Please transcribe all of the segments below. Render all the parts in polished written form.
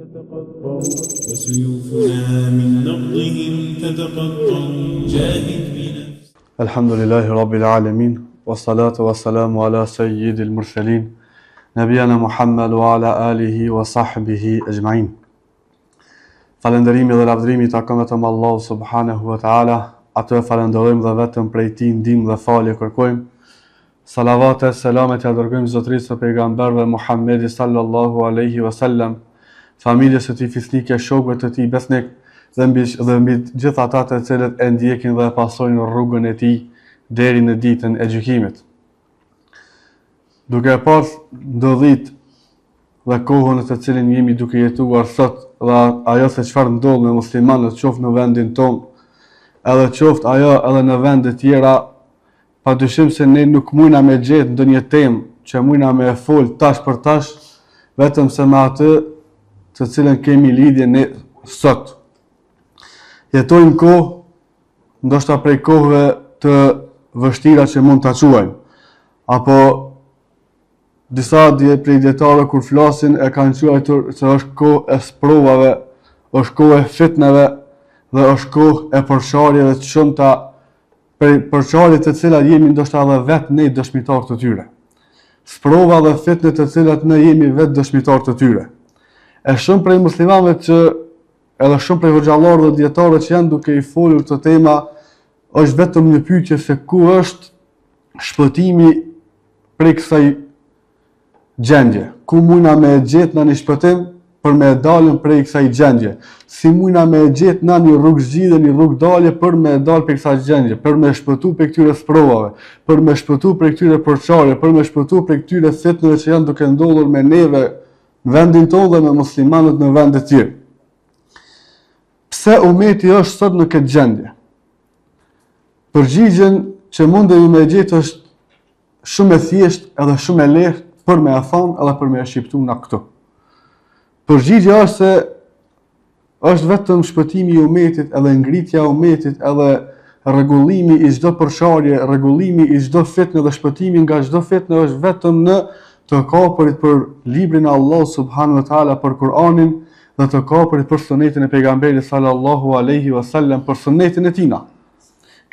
تتقطع وسيوفنا من نبضهم تتقطع جاهد بنفسك. الحمد لله رب العالمين والصلاة والسلام على سيد المرسلين نبينا محمد وعلى آله وصحبه أجمعين. Falënderimi dhe lavdërimi i takon vetëm Allahu subhanahu wa taala, atë falenderojmë dhe vetëm prej tij ndihmë dhe falje kërkojmë. Salavat e selamet ja dërgojmë zotërisë së pejgamberëve Muhammedi sallallahu alaihi wasallam, familjes së tij fisnike, shokëve të tij besnik dhe mbi gjithë ata të cilët e ndjekin dhe e pasojnë rrugën e tij deri në ditën e gjykimit. Duke pas ndodhit dhe kohën në të cilin jemi duke jetuar sot, dhe ajo se çfarë ndodh me muslimanët qoftë në vendin tonë, edhe qoftë ajo edhe në vende tjera, padyshim se ne nuk mujna me gjetë ndonjë temë që mujna me fol tash për tash, vetëm se me atë të cilën kemi lidhje ne sot. Jetojmë kohë, ndoshta prej kohëve të vështira që mund ta quajmë, apo disa prej dietarëve kur flasin e kanë quajtur se është kohë e sprovave, është kohë e fitneve dhe është kohë e përçarjeve të shumta, prej përçarjeve të cilat jemi ndoshta edhe vetë ne dëshmitar të tyre. Sprova dhe fitne të cilat ne jemi vetë dëshmitar të tyre. E shumë prej muslimanëve që edhe shumë prej hoxhallarëve dhe dietarëve që janë duke i folur këtë tema, është vetëm një pyetje se ku është shpëtimi prej kësaj gjendje. Ku mujna me gjetë në një shpëtim për me dalën prej kësaj gjendje? Si mujna me gjetë në një rrugë zgjidhje, një rrugë dalje për me dalë prej kësaj gjendje, për me shpëtu prej këtyre sprovave, për me shpëtu prej këtyre përçarjeve, për me shpëtu prej këtyre fitneve që janë duke ndodhur me neve në vendin tonë dhe me muslimanët në vende të tjera. Pse ummeti është sot në këtë gjendje? Përgjigjen që mundemi me gjetë është shumë e thjeshtë edhe shumë e lehtë për me e thonë edhe për me e shqiptu nga këtu. Përgjigja është se është vetëm shpëtimi i ummetit edhe ngritja e ummetit edhe rregullimi i çdo përçarje, rregullimi i çdo fitne dhe shpëtimi nga çdo fitne është vetëm në të kapurit për librin e Allahut subhanahu wa taala, për Kur'anin dhe të kapurit për sunetin e pejgamberit sallallahu alaihi wasallam, për sunetin e tina.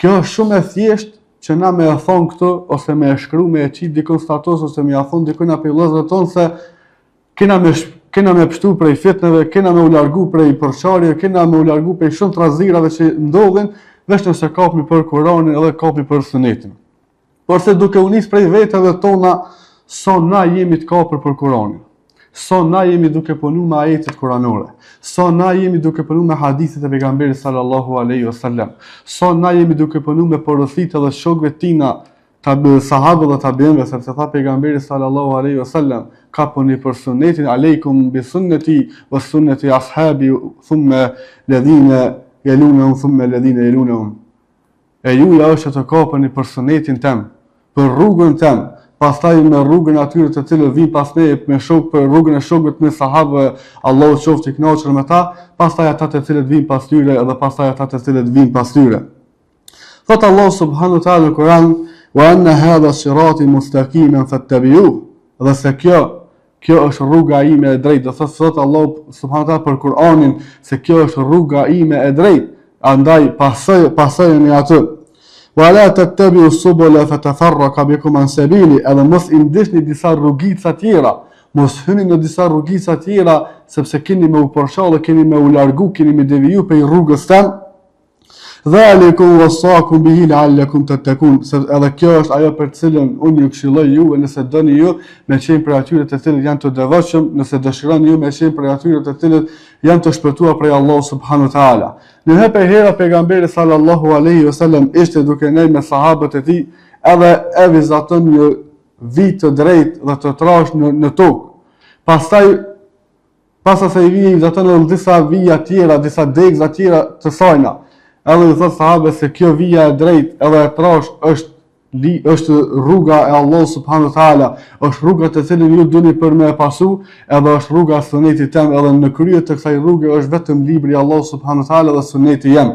Kjo është shumë e thjeshtë që na me e thonë këtu, ose me e shkru, me e qitë dikon status, ose me e thonë dikon apë i lëzëve tonë, se kena me pështu prej fitneve, kena me u largu prej përçarje, kena me u largu prej shumë trazirave që ndodhin, veç nëse kapmi për Kur'anin edhe kapmi për sunetin. Por se duke u nis prej veteve tona, sa na jemi të kapur për Kur'anin, sa na jemi duke punu me ajetet kuranore, sa na jemi duke punu me hadithet e pejgamberit sallallahu alaihi wasallam, sa na jemi duke punu me porositë dhe shokëve tina, sahabëve dhe tabiinëve, sepse tha pejgamberi sallallahu alaihi wasallam, ka puni për sunetin, aleikum bi sunnati wa sunnati ashabi thumma alladhina yalunhum thumma alladhina yalunhum. E juja është të kapeni për sunetin tem, për rrugën tem, pastaj me rrugën atyre të cilët vijnë pas ne, me shok për rrugën e shokëve të sahabëve, Allahu qoftë i kënaqur me ta, pastaj ata të cilët vijnë pas tyre edhe pastaj ata të cilët vijnë pas tyre. Thot Allahu subhanahu wa taala në Kur'an: "Wa anna hadha sirati mustaqiman fattabi'uhu." Dhe se kjo është rruga ime e drejtë. Do thot Allahu subhanahu wa taala për Kur'anin se kjo është rruga ime e drejtë, andaj pasojeni atë. Wa la tattabi'u subula fatafarraqa bikum an sabili, edhe mos i ndihni disa rrugica tjera, mos hyni në disa rrugica tjera, sepse keni me u përshallë, keni me u largu, keni me deviju prej rrugës tëm. Dhalikum wasaqum bihi la'allakum tattaqun. Edhe kjo është ajo për cilën unë ju këshilloj juve, nëse doni ju me qenë për atyre të cilët janë të devotshëm, nëse dëshironi ju me qenë për atyre të cilët janë të shpëtuar prej Allahu subhanahu wa taala. Në hapë hera pejgamberi sallallahu alaihi wasallam ishte duke ndër me sahabët e tij, edhe e vizaton një vit të drejtë dhe të trash në tokë. Pas asaj vije vizaton edhe disa vija tjera, disa degëza tjera të sajna. Edhe i thot sahabëve se kjo vija e drejtë edhe e trash është rruga e Allahut subhanahu wa taala, është rruga të cilën ju duni për me e pasu, edhe është rruga e sunetit tem, edhe në krye të kësaj rruge është vetëm libri i Allahut subhanahu wa taala dhe suneti jam.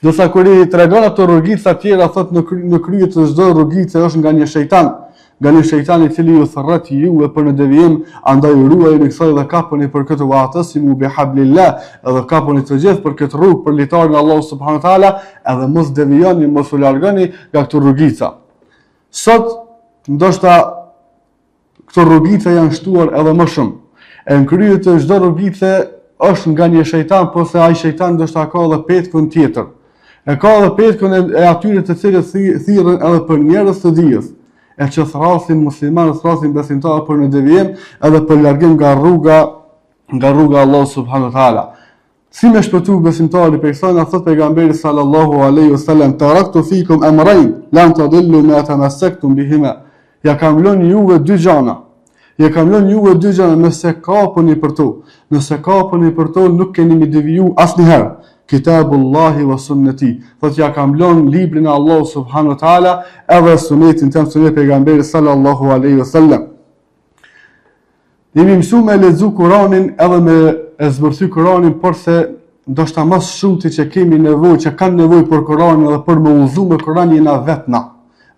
Do sa kur i tregon ato rrugica të tjera, thot në krye të çdo rrugice është nga një shejtan, nga një shejtan i cili ju thërret juve për në devijim, andaj ruajeni kësaj dhe kapuni për këtë wa'tasimu bihablillah, edhe kapuni të gjithë për këtë rrugë për litarin e Allahut subhanahu wa taala, edhe mos devijoni, mos u largoni nga këto rrugica. Sot ndoshta këto rrugica janë shtuar edhe më shumë. E në krye të çdo rrugice është nga një shejtan, po se ai shejtan ndoshta ka edhe petkun tjetër. E ka edhe petkun e atyre të cilët thirrën edhe për njerëz të dijes, e që thrasin muslimanë, thrasin besimtarë për në devijim, edhe për largim nga rruga Allah subhanahu wa taala. Si me shpëtu besimtari për kësaj, thot pejgamberi sallallahu alaihi wasallam, taraktu fikum amrayn lan tadillu ma tamassaktum bihima. Ja kam lënë juve dy gjana. Ja kam lënë juve dy gjana, nëse kapuni për to. Nëse kapuni për to, nuk keni mi deviju asnjëherë. Kitabullahi wa sunnati. Thot ja kam lënë librin e Allah subhanahu wa taala edhe sunetin tim, sunet pejgamberit sallallahu alaihi wasallam. Jemi mësuar me lexu Kur'anin edhe me e zbërthy Kur'anin, por se ndoshta më shumë ti që kemi nevojë, që kanë nevojë për Kur'anin edhe për me udhëzu me Kur'anin jena vetna.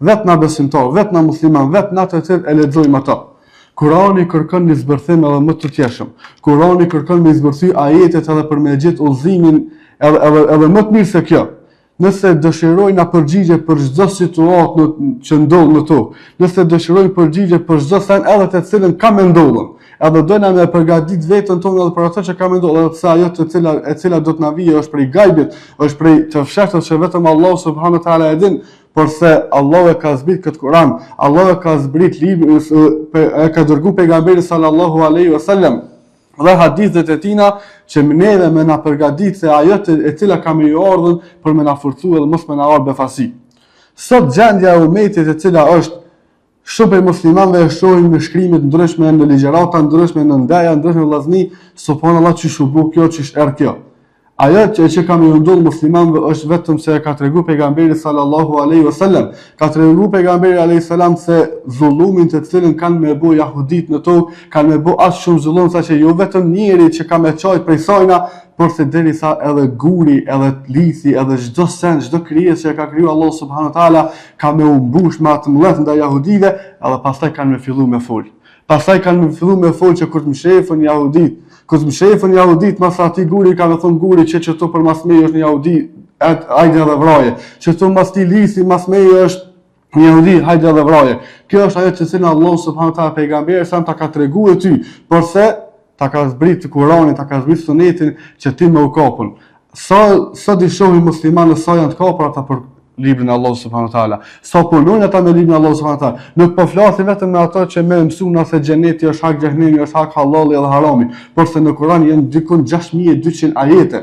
Vetna besimtar, vetna musliman, vetna të cilët e lexojmë ato. Kur'ani kërkon një zbërthim edhe më të tjeshëm. Kur'ani kërkon me zbërthy ajetet edhe për me gjetë udhëzimin edhe më të mirë se kjo. Nëse dëshirojnë na përgjigje për çdo situatë që ndodh në tokë, nëse dëshirojnë përgjigje për çdo sen edhe të cilën ka me ndodhur, edhe dojna me përgatit veten tonë edhe për atë që ka me ndodhur, edhe pse ajo e cila do të na vijë është prej gajbit, është prej të fshehtë që vetëm Allah subhanahu wa taala e din, por se Allah e ka zbrit këtë Kur'an, Allah e ka zbrit librin, e ka dërguar pejgamberin sallallahu alaihi wasallam dhe hadithet e tina që neve me na përgatit se ajo e cila ka me ju ardhën për me na forcu edhe mos me na ardhë befasi. Sot gjendja e umetit e cila është shumë për muslimanëve e shohin në shkrimet ndryshme, në ligjërata ndryshme, në ndaja ndryshme vllazni, subhanallahu çish u bë kjo, çish erë kjo. Ajo që ka me ndodhur muslimanëve është vetëm se ka treguar pejgamberi sallallahu alaihi wasallam, ka treguar pejgamberi alayhis salam se zullumin të cilën kanë me bë jahudit në tokë, kanë me bë as shumë zullum saqë jo vetëm njëri që ka me çojt prej sajna, por se derisa edhe guri, edhe lithi, edhe çdo sen, çdo krijesë që ka krijuar Allah subhanahu wa taala ka me u mbush me atë mbledh ndaj jahudive, edhe pastaj kanë me fillu me fol. Pastaj kanë me fillu me fol që kur të mshefën jahudit, kur të mshefën jahudit, mas ati guri ka me thonë guri që to për mas meje është një jahudi, hajde edhe vraje. Që to mas ti lisi, mas meje është një jahudi, hajde edhe vraje. Kjo është ajo që cilën Allah subhanahu wa taala pejgamberi sa ta ka treguar ty, por se ta ka zbrit Kur'anin, ta ka zbrit sunetin që ti me u kapun. Sa di shohim muslimanë sa janë të kapur ata për librin e Allah subhanahu wa taala. Sa punojnë ata me librin e Allah subhanahu wa taala. Nuk po flasim vetëm me ato që më mësuan se xheneti është hak, xhehenemi është hak, halali edhe harami, por se në Kur'an janë dikon 6200 ajete.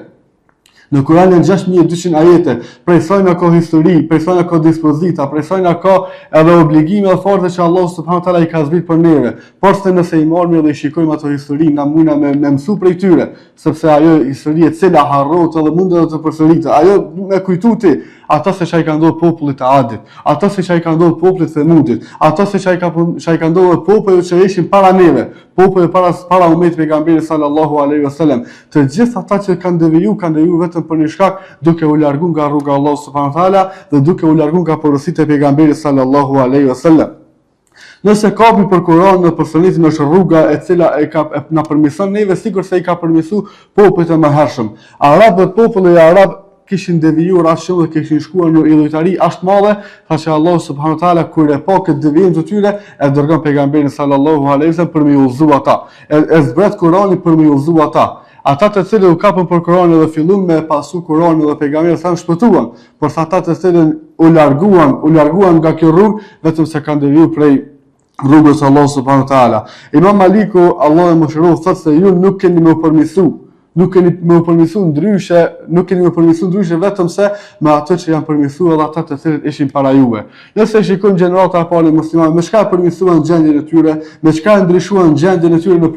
Në Kur'an janë 6200 ajete, prej sajna ka histori, prej sajna ka dispozita, prej sajna ka edhe obligime dhe forte që Allah subhanahu wa taala i ka zbrit për neve. Por se nëse i marrim dhe i shikojmë ato histori, na mundna me mësu prej tyre, sepse ajo histori e cila harrohet edhe mund të përsëritet. Ajo me kujtuti ata se çai ka ndodhur popullit të Adit, ata se çai ka ndodhur popullit të Themudit, ata se çai ka ndodhur popullit që ishin para neve, popullit para umetit pejgamberit sallallahu alaihi wasallam. Të gjithë ata që kanë deviju vetëm për një shkak, duke u larguar nga rruga e Allahut subhanahu wa taala dhe duke u larguar nga porositë e pejgamberit sallallahu alaihi wasallam. Nëse kapi për Kur'anin dhe për sunetin është rruga e cila na përmirëson neve, sikur se i ka përmirësuar popujt e mëhershëm. Arabët, populli i arab kishin devijuar as shumë dhe kishin shkuar në idhujtari as të madhe, thashë Allah subhanahu wa taala kur e pa këtë devijim të tyre, e dërgon pejgamberin sallallahu alaihi wasallam për me udhëzu ata. E zbret Kur'anin për me udhëzu ata. Ata të cilët u kapën për Kur'anin dhe filluan me pasu Kur'anin dhe pejgamberin sa shpëtuan, por ata të cilët u larguan nga kjo rrugë, vetëm se kanë devijuar prej rrugës së Allah subhanahu wa taala. Imam Maliku, Allah e mëshiroft, thotë se ju nuk keni më përmirësu. Nuk keni më përmirësu ndryshe vetëm se me ato që janë përmirësuar edhe ata të cilët ishin para juve. Nëse shikojmë gjenerata e parë muslimanë, me çka përmirësuan gjendjen e tyre, me çka ndryshuan gjendjen e tyre në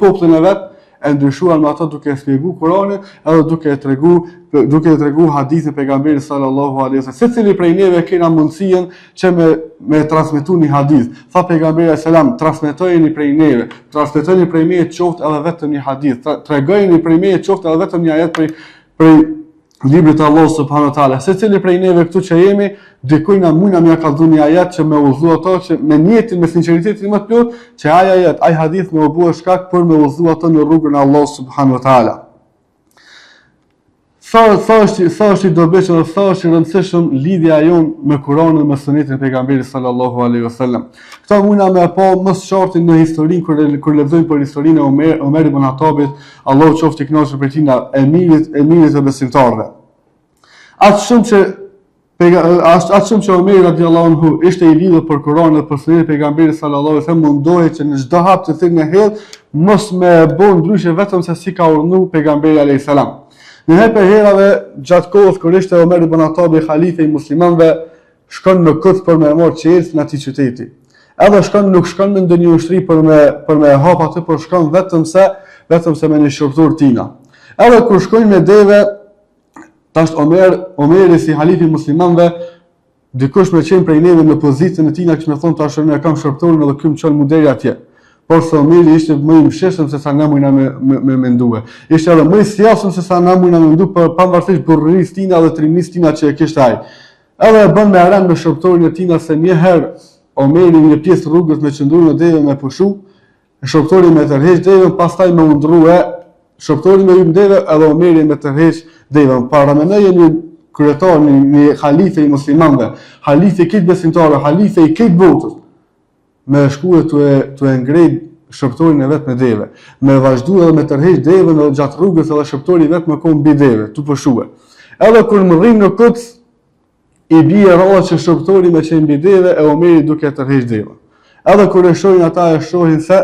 popullin e vet, e ndryshuan me ato duke shpjeguar Kur'anin edhe duke treguar hadithin e pejgamberit sallallahu alaihi wasallam. Secili prej neve kena mundësinë që me transmetu një hadith. Tha pejgamberi sallam, transmetojeni prej neve, transmetojeni prej meje qoftë edhe vetëm një hadith, tregojeni prej meje qoftë edhe vetëm një ajet librit të Allahut subhanahu wa taala. Secili prej neve këtu që jemi, dikujt na mund na mja ka dhënë një ajet që me udhëzu ato që me niyetin, me sinqeritetin më të plot, që ai ajet, ai hadith më u bua shkak për me udhëzu ato në rrugën e Allahut subhanahu wa taala. Sa është i dobishëm dhe sa është i rëndësishëm lidhja jonë me Kur'anin dhe me sunetin e pejgamberit sallallahu alaihi wasallam. Këto mundna me pa më së qarti në historinë kur lexojmë për historinë e Omer ibn Khattabit, Allahu qoftë i kënaqur për tina, emirit e besimtarëve. Atë shumë që Omer radiallahu anhu ishte i lidhur për Kur'anin dhe për sunetin e pejgamberit sallallahu alaihi wasallam, mundohej që në çdo hap të thënë në hedh mos me bën ndryshe vetëm se si ka urdhëruar pejgamberi alayhis salam. Në herë për herave, gjatë kohës kur ishte Omer ibn Khattabi halife i muslimanëve, shkon në Kut për me marrë qelës në atij qyteti. Edhe nuk shkon në ndonjë ushtri për me hap aty, por shkon vetëm se me një shërptur tina. Edhe kur shkojnë me deve, tash Omeri si halife i muslimanëve, dikush me qenë prej neve në pozitën e tina, kishte thonë tash ne kam shërpturin edhe ky më çon munderi atje. Por se Omeri ishte më i mëshirshëm se sa na mujna me mendue. Ishte edhe më i sjellshëm se sa na mujna me mendu për pavarësisht burrërisë tina dhe trimërisë tina që e kishte ai. Edhe e bën me aran me shërptorin e tina se një herë Omeri një pjesë rrugës me qëndruar në deve me pushu, shërptori me tërheq devën, pastaj me undrua, shërptori me hyrë në deve edhe Omeri me tërheq devën. Para mendoje një kryetar, një halife i muslimanëve, halife i këtë besimtarë, halife i këtë botës, me shkuë të e ngrejt shërptorin e vetë me deve, me vazhdu edhe me tërheq devën edhe gjatë rrugës edhe shërptori vetë me konë mbi deve, të pëshue. Edhe kur më rrim në Kuts, i bie rralla që shërptori me qenë mbi deve e Omeri duke tërheq devën. Edhe kur e shohin ata e shohin se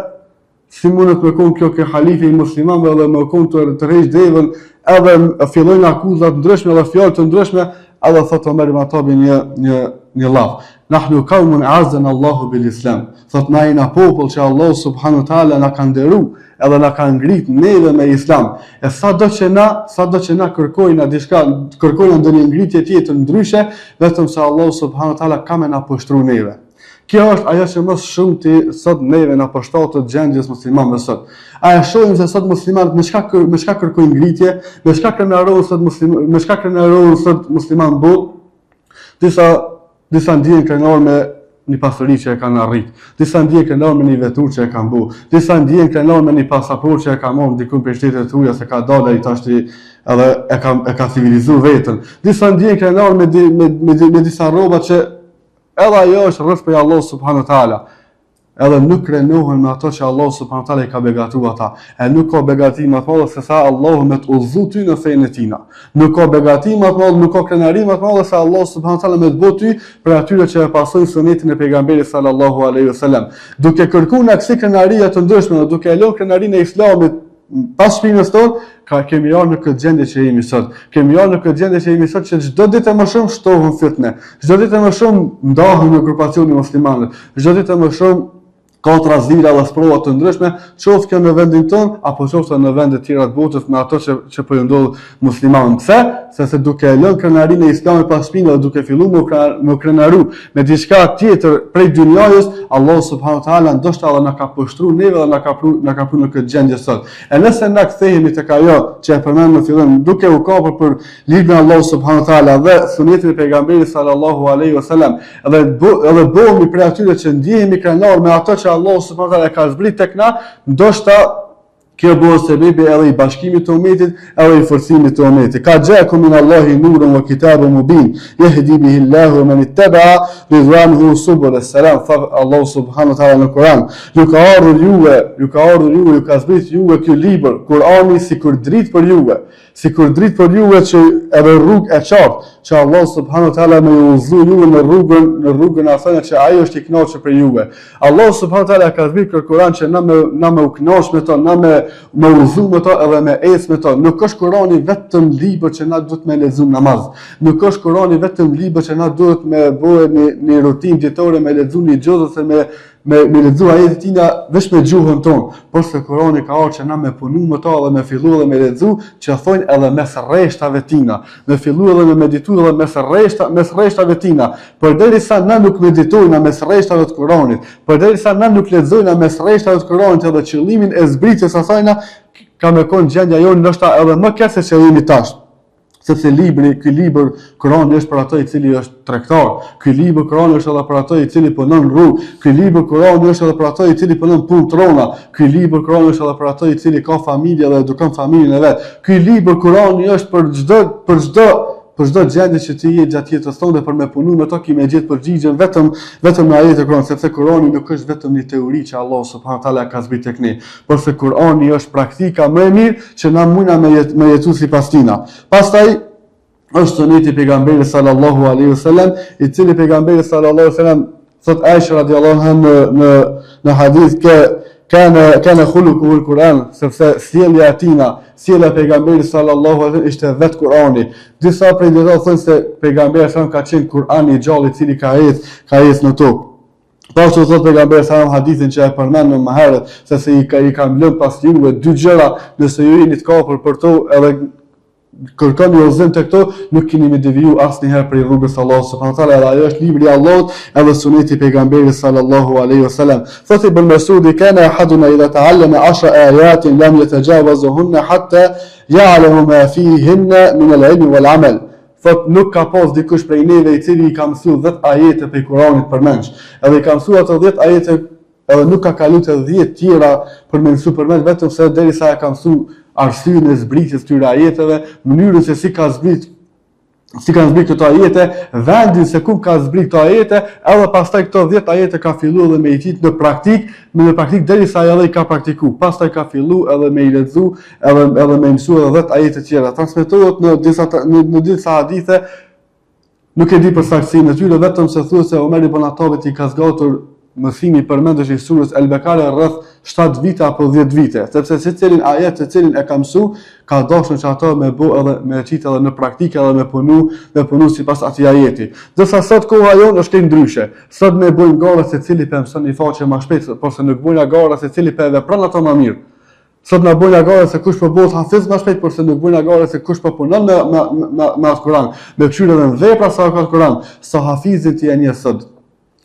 si mundet me konë kjo ke halife i muslimanëve edhe me konë të tërheq devën, edhe fillojnë akuzat ndryshme edhe fjalë të ndryshme, edhe thot Omer ibn Khattabi një llaf. Nahnu qaumun a'azzana Allahu bil Islam. Thot na jena popull që Allahu subhanahu wa taala na ka nderuar edhe na ka ngrit neve me Islam. E sado që na kërkojnë diçka, kërkojnë ndonjë ngritje tjetër ndryshe, vetëm se Allahu subhanahu wa taala ka më na poshtruar neve. Kjo është ajo që më shumë ti sot neve na përshtatet gjendjes muslimanëve sot. A e shohim se sot muslimanët me çka kërkojnë ngritje, me çka krenarohen sot muslimanë bot? Disa ndjen krenar me një pasuri që e kanë arrit, disa ndjen krenar me një vetur që e kanë bu, disa ndjen krenar me një pasaport që e ka marrë dikun për shtetet tuja se ka dalë ai tash edhe e ka civilizuar veten. Disa ndjen krenar me disa rroba që edhe ajo është rreth për Allah subhanahu wa taala. Edhe nuk krenohen me ato që Allah subhanahu wa taala i ka begatuar ata. E nuk ka begatim më të madh se sa Allahu me të udhëzu ty në fenë e tina. Nuk ka begatim më të madh, nuk ka krenarim më të madh se Allah subhanahu wa taala me të bëu ty për atyre që e pasojnë sunetin e pejgamberit sallallahu alaihi wasallam. Duke kërkuar në kësi krenaria të ndryshme, duke e lënë krenarinë e Islamit pas shpinës tonë, kemi ardhur në këtë gjendje që jemi sot. Kemi ardhur në këtë gjendje që jemi sot që çdo ditë më shumë shtohen fitne. Çdo ditë më shumë ndahen në grupacione muslimane. Çdo ditë më shumë ka trazira dhe sprova të ndryshme, qoftë kjo në vendin tonë apo qoftë në vende të tjera të botës me ato që po i ndodh muslimanëve. Pse? Se duke lënë krenarinë e Islamit pas shpinës dhe duke filluar me krenaru me diçka tjetër prej dynjajës, Allah subhanahu wa taala ndoshta edhe na ka poshtruar neve dhe na ka pru në këtë gjendje sot. E nëse na kthehemi tek ajo që e përmend në fillim, duke u kapur për librin e Allah subhanahu wa taala dhe sunetin e pejgamberit sallallahu alaihi wasallam, edhe bëhemi prej atyre që ndjehemi krenar me ato që Allah subhanahu wa taala ka zbrit tek na, ndoshta kjo bëhet sebebi edhe i bashkimit të umetit, edhe i forcimit të umetit. Ka ja'akum min Allahi nurun wa kitabun mubin, yahdi bihi Allahu man ittaba'a ridwanuhu subul as-salam. Allah subhanahu wa taala në Kur'an, ju ka ardhur juve, ju ka zbrit juve ky libër, Kur'ani sikur dritë për juve, që edhe rrugë e qartë që Allah subhanahu wa taala më udhëzoi juve në rrugën e asaj që ai është i kënaqur për juve. Allah subhanahu wa taala ka zbrit Kur'an që na më u kënaq me to, na me udhëzu me to edhe me ecë me to. Nuk është Kur'ani vetëm libër që na duhet me lexuar namaz. Nuk është Kur'ani vetëm libër që na duhet me bëhe një rutinë dietore me lexuar një gjë ose me lexuar ajetet tina vetëm me gjuhën tonë, por se Kur'ani ka ardhur që na me punu me to dhe me fillu edhe me lexu, që thonë edhe mes rreshtave tina, me fillu edhe me meditu edhe mes rreshtave tina. Përderisa na nuk meditojna mes rreshtave të Kur'anit, përderisa na nuk lexojna mes rreshtave të Kur'anit edhe qëllimin e zbritjes asaj, ka me konë gjendja jonë ndoshta edhe më keq se qëllimi tash. Sepse ky libër Kurani është për ato i cili është tregtar. Ky libër Kurani është edhe për ato i cili punon rrugë. Ky libër Kurani është edhe për ato i cili punon punë trona. Ky libër Kurani është edhe për ato i cili ka familje dhe edukon familjen e vet. Ky libër Kurani është për çdo gjendje që ti je gjatë jetës tonë, për me punu me to ki me gjetë përgjigjen vetëm në ajetin e Kuranit, sepse Kurani nuk është vetëm një teori që Allah subhanahu taala ka zbritur tek ne, por se Kurani është praktika më e mirë që na mundna me jetu sipas tina. Pastaj është suneti i pejgamberit sallallahu alaihi wasallam, i cili pejgamberi sallallahu alaihi wasallam thot Aisha radhiyallahu anha në hadith kana khuluquhu al-Quran, sepse sjellja e tina, sjellja e pejgamberit sallallahu alaihi wasallam ishte vet Kurani. Disa prej dietarëve thonë se pejgamberi sallallahu ka qenë Kurani i gjallë i cili ka ecë në tokë. Pashtu thot pejgamberi sallallahu hadithin që e përmendëm më herët, se i kam lënë pas juve dy gjëra, nëse ju jeni të kapur për to edhe kërkoni udhëzim te këto, nuk keni me deviju asnjëherë prej rrugës së Allahut subhanahu wa taala. Ajo është libri i Allahut edhe suneti i pejgamberit sallallahu alaihi wasallam. Thotë Ibn Mas'ud, kana ahaduna idha ta'allama 10 ayatin lam yatajawazuhunna hatta ya'lamu ma fihinna min al-'ilm wal-'amal. Thot nuk ka pas dikush prej neve i cili i ka mësuar 10 ajete prej Kuranit përmendsh. Edhe i ka mësuar ato 10 ajete edhe nuk ka kaluar të 10 tjera për me mësuar përmend, vetëm se derisa e ka mësuar arsyeën e zbritjes këtyre ajeteve, mënyrën se si kanë zbrit këto ajete, vendin se ku ka zbrit këto ajete, edhe pastaj këto 10 ajete ka filluar edhe me i qit në praktik derisa ai i ka praktikuar. Pastaj ka filluar edhe me i lexu, edhe me mësuar edhe 10 ajete tjera. Transmetohet në disa hadithe, nuk e di për saktësinë e tyre, vetëm se thuhet se Omer ibn Khattabit i ka zgatur mësimi përmendesh i surës El-Bekare rreth 7 vite apo 10 vite, sepse secilin ajet të cilin e ka mësuar, ka dashur që ato me bë edhe me qit edhe në praktikë edhe me punu sipas atij ajeti. Dërsa sot koha jon është ndryshe. Sot me bojnë gara secili pe mëson një faqe më shpejt, por se nuk bojnë gara secili pe vepron ato më mirë. Sot na bojnë gara se kush po bëhet hafiz më shpejt, por se nuk bojnë gara se kush po punon me Kur'an, me pshyrë edhe vepra sa ka Kur'an. Sa hafizit janë sot.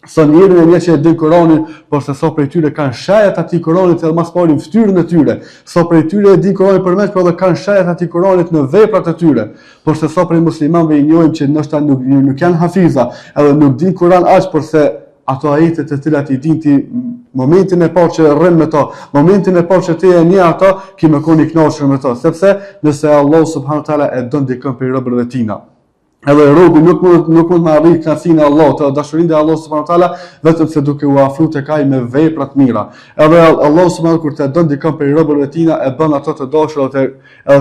Sa njerëz janë që e din Kur'anin, por se sa prej tyre kanë shajat atij Kur'anit edhe mas parim fytyrën e tyre. Sa prej tyre e din Kur'anin përmes, por edhe kanë shajat atij Kur'anit në veprat e tyre. Por se sa prej muslimanëve i njohim që ndoshta nuk janë hafiza, edhe nuk din Kur'an aq, por se ato ajete të cilat i din ti momentin e parë që rrin me to, momentin e parë që ti e njeh ato, ki më koni kënaqur me to, sepse nëse Allah subhanahu taala e don dikën për robërve tina, edhe robi nuk mund të arrijë kënaqësinë e Allahut, dashurinë e Allahut subhanahu taala, vetëm se duke u afruar tek ai me vepra të mira. Edhe Allah subhanahu kur të don dikën për robërve tina, e bën ato të dashur edhe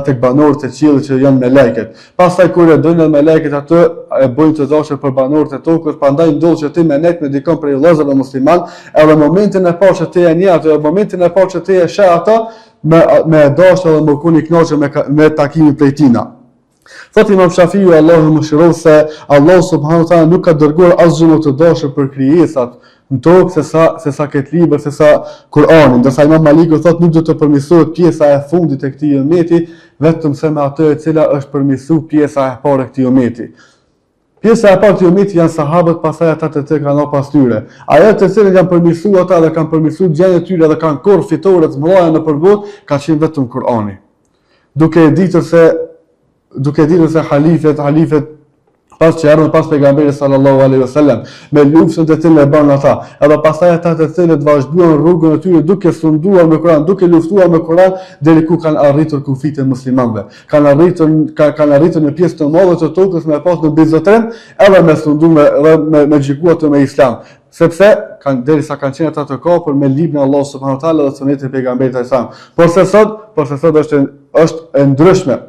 tek banorët e qiellit që janë melekët. Pastaj kur e don melekët atë e bëjnë të dashur për banorët e tokës, prandaj ndodh që ti menet me dikën për vëllezër musliman, edhe momentin e parë që ti e njeh atë, momentin e parë që ti e sheh ato, me dashur edhe më kuni kënaqur me takimin prej tina. Thot Imam Shafiu, Allahu mëshiroj, se Allah subhanahu wa taala nuk ka dërguar asgjë më të dashur për krijesat në tokë se sa këtë libër, se sa Kur'anin. Ndërsa Imam Maliku thot nuk do të përmirësohet pjesa e fundit e këtij umeti, vetëm se me atë e cila është përmirësuar pjesa e parë e këtij umeti. Pjesa e parë të umeti janë sahabët, pastaj ata të tjerë kanë pas tyre. Ajo të cilët janë përmirësuar ata dhe kanë përmirësuar gjendjen e tyre dhe kanë korr fitore të mëdha në përbot, ka qenë vetëm Kur'ani. Duke ditur se halifet pas që erdhën pas pejgamberit sallallahu alaihi wasallam, me luftën të cilën e bën ata, edhe pastaj ata të cilët vazhduan rrugën e tyre duke sunduar me Kur'an, duke luftuar me Kur'an, deri ku kanë arritur kufit e muslimanëve. Kanë arritur në pjesë të madhe të tokës me pas në bizotren, edhe me sunduar edhe me xhikuar me Islam. Sepse derisa kanë qenë ata të kapur me librin e Allahut subhanahu wa taala dhe sunetin e pejgamberit sallallahu alaihi wasallam. Por se sot është e ndryshme.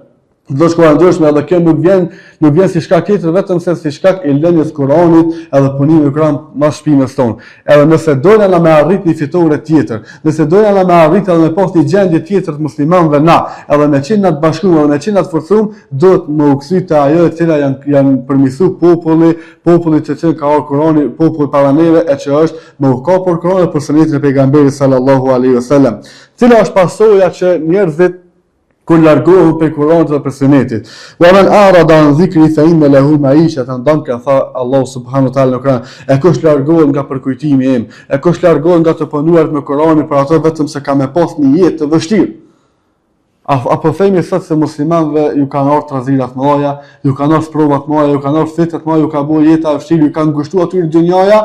Do shkruan ndryshme, edhe kjo nuk vjen si shkak tjetër, vetëm se si shkak i lënies Kuranit edhe punimit me Kur'an mas shpinës tonë. Edhe nëse doja na me arrit një fitore tjetër, nëse doja na me arrit edhe me pas një gjendje tjetër të muslimanëve na, edhe me qenë na të bashkuar, edhe me qenë na të forcuar, do të më u kthy te ajo e cila janë përmirësuar popullit të cilën ka ardhur Kurani, populli para neve, e që është me u kapur Kurani për sunetin e pejgamberit sallallahu alaihi wasallam. Cila është pasoja që njerëzit kur largohu për Kuranit dhe për sunetit. Wa man arada an dhikri fa inna lahu ma'ishatan danka, tha Allah subhanahu wa taala në Kur'an. E kush largohet nga përkujtimi im, e kush largohet nga të punuarit me Kuranin, për ato vetëm se ka me pas një jetë të vështirë. Apo themi sot se muslimanëve ju kanë ardhur trazirat më mëdha, ju kanë ardhur provat më mëdha, ju kanë ardhur fitrat më mëdha, ju ka bërë jeta e vështirë, ju kanë ngushtuar aty në dynjaja.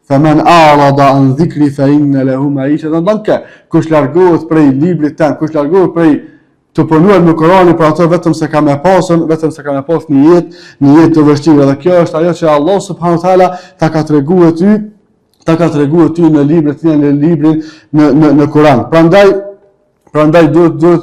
Faman a'rada an dhikri fa inna lahu ma'ishatan danka. Kush largohet prej librit tan, kush largohet prej të punuar në Kur'anin, për ato vetëm se ka më pasën, vetëm se ka më pas një jetë të vështirë. Dhe kjo është ajo që Allah subhanahu wa taala ta ka treguar ty në librin e në librin në Kur'an. Prandaj duhet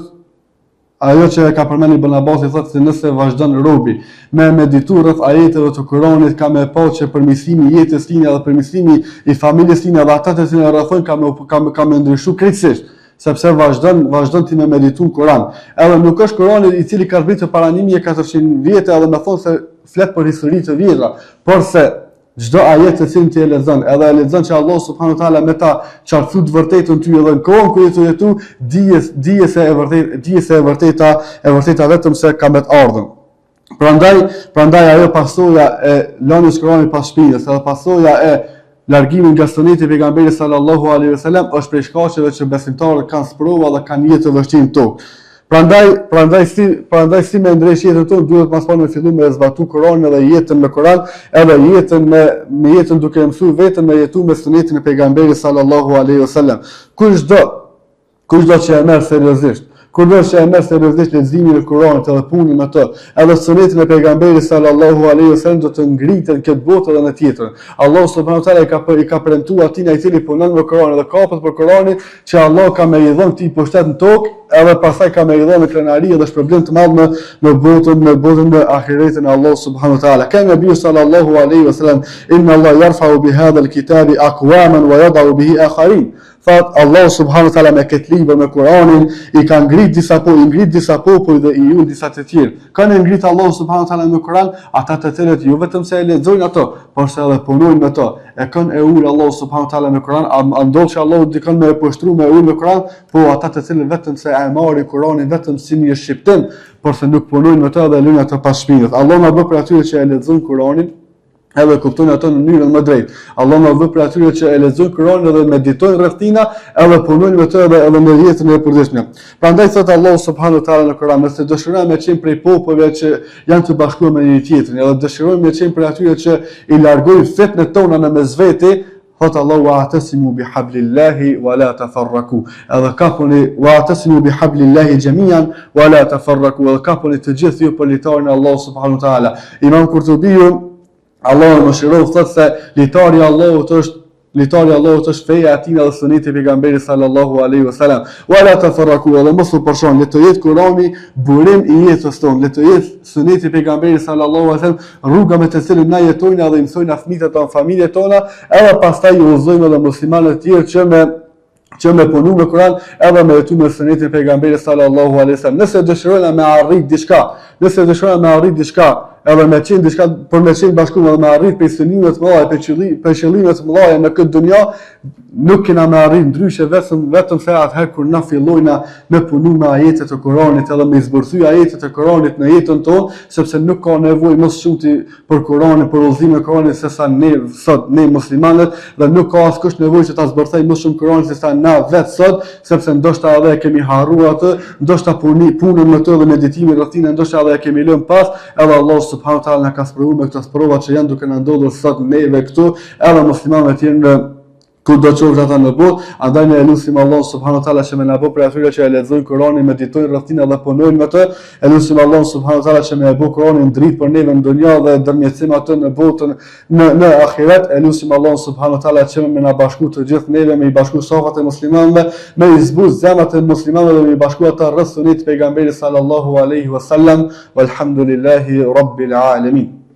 ajo që ka përmendur Ibn Abbas i thotë se nëse vazhdon robi me meditu rreth ajeteve të Kuranit, ka më pa që përmirësimi i jetës së tij dhe përmirësimi i familjes së tij dhe ata të cilët rrethojnë ka më ndryshuar krejtësisht, sepse vazhdon ti me meditu në Kur'an. Edhe nuk është Kur'ani i cili ka zbritur para 1400 vjetë edhe më thonë se flet për histori të vjetra, por se çdo ajet të cilin ti e lexon, edhe e lexon që Allah subhanahu wa taala me ta qartësu të vërtetën ty edhe në kohën kur je jetu, dije se e vërteta vetëm se ka me të ardhën. Prandaj ajo pasoja e lënies Kur'anit pas shpinës, edhe pasoja e largimin nga suneti i pejgamberit sallallahu alaihi wasallam është prej shkaqeve që besimtarët kanë sprova dhe kanë jetë të vështirë në tokë. Prandaj si me ndresh jetën tonë duhet pas me fillu me zbatu Kur'anin edhe jetën me Kur'an, edhe jetën me jetën duke mësuar vetëm me jetu me sunetin e pejgamberit sallallahu alaihi wasallam. Kushdo që e merr seriozisht, leximin e Kur'anit edhe punën me të, edhe sunetin e pejgamberit sallallahu alaihi wasallam do të ngritet këtë botë edhe në tjetrën. Allah subhanahu wa taala i ka premtuar atij i cili punon me Kur'anin dhe kapet për Kur'anin që Allah ka më i dhënë ti pushtet në tokë, edhe pastaj ka më i dhënë krenari dhe shpërblim të madh në botën e ahiretin e Allah subhanahu wa taala. Ka nabi sallallahu alaihi wasallam inna Allah yarfa'u bi hadha al-kitabi aqwaman wa yad'u bihi akharin. Thot Allah subhanahu wa taala me këtë libër me Kur'anin i ka ngrit disa popull dhe i ul disa të tjerë. Kanë ngrit Allah subhanahu wa taala me Kur'an ata të cilët jo vetëm se e lexojnë ato, por se edhe punojnë me to. E kanë e ul Allah subhanahu wa taala me Kur'an, andol që Allah dikon me poshtru me ul me Kur'an, po ata të cilët vetëm se e marrin Kur'anin vetëm si një shqiptim, por se nuk punojnë me to dhe lënë ato pas shpinës. Allah na bë për atyre që e lexojnë Kur'anin edhe kuptojnë ato në mënyrën më drejtë. Allah na vë për atyre që e lexojnë Kur'anin dhe meditojnë rreth tina, edhe punojnë me të edhe në jetën e përditshme. Prandaj thot Allah subhanahu wa taala në Kur'an, nëse dëshirojmë të qenë prej popujve që janë të bashkuar me njëri tjetrin, edhe dëshirojmë të qenë prej atyre që i largojnë fitnën tona në mesveti, thot Allah wa'tasimu bihablillahi wa la tafarraku. Edhe kapuni wa'tasimu bihablillahi jami'an wa la tafarraku. Edhe kapuni të gjithë ju për litarin e Allah subhanahu wa taala. Imam Kurtubiu Allah më shirov thot se litari Allahut është feja e tij dhe suneti i pejgamberit sallallahu alaihi wasallam. Wala tafarraku, edhe mos u përshon, le të jetë Kurani burim i jetës tonë, le të jetë suneti i pejgamberit sallallahu alaihi wasallam rruga me të cilën na jetojmë edhe i mësojnë fëmijët tonë, familjet tona, edhe pastaj u udhëzojmë edhe muslimanët të tjerë që me punu me Kur'an edhe me jetu me sunetin e pejgamberit sallallahu alaihi wasallam. Nëse dëshirojnë me arrit diçka, edhe me qenë diçka për me qenë bashkuar dhe me arrit për synime të mëdha, për qëllime të mëdha në këtë dunja, nuk kena me arrit ndryshe vetëm se atëherë kur na fillojna me punu me ajetet e Kuranit edhe me zbërthy ajetet e Kuranit në jetën tonë, sepse nuk ka nevojë më shumë për Kuranin, për udhëzimin e Kuranit se sa ne muslimanët, dhe nuk ka askush nevojë që ta zbërthej më shumë Kuranin se sa na vetë sot, sepse ndoshta edhe e kemi harruar atë, ndoshta punën me të dhe meditimin rreth tij, ndoshta edhe e kemi lënë pas, edhe Allah subhanahu wa taala na ka sprovuar me këto sprova që janë duke na ndodhur sot neve këtu, edhe muslimanëve të tjerë kudo qoftë ata në botë. Andaj ne lutim Allah subhanahu wa taala që më na bëj për atyre që e lexojnë Kuranin, meditojnë rreth tij dhe punojnë me të. E lutim Allah subhanahu wa taala që më bëj Kuranin dritë për neve në dunjë dhe ndërmjetësim atë në botën në ahiret. E lutim Allah subhanahu wa taala që më na bashku të gjithë neve, me i bashku safat e muslimanëve, me i zbuz zemrat e muslimanëve dhe me i bashku ata rreth sunetit pejgamberit sallallahu alaihi wasallam. Walhamdulillahi rabbil alamin.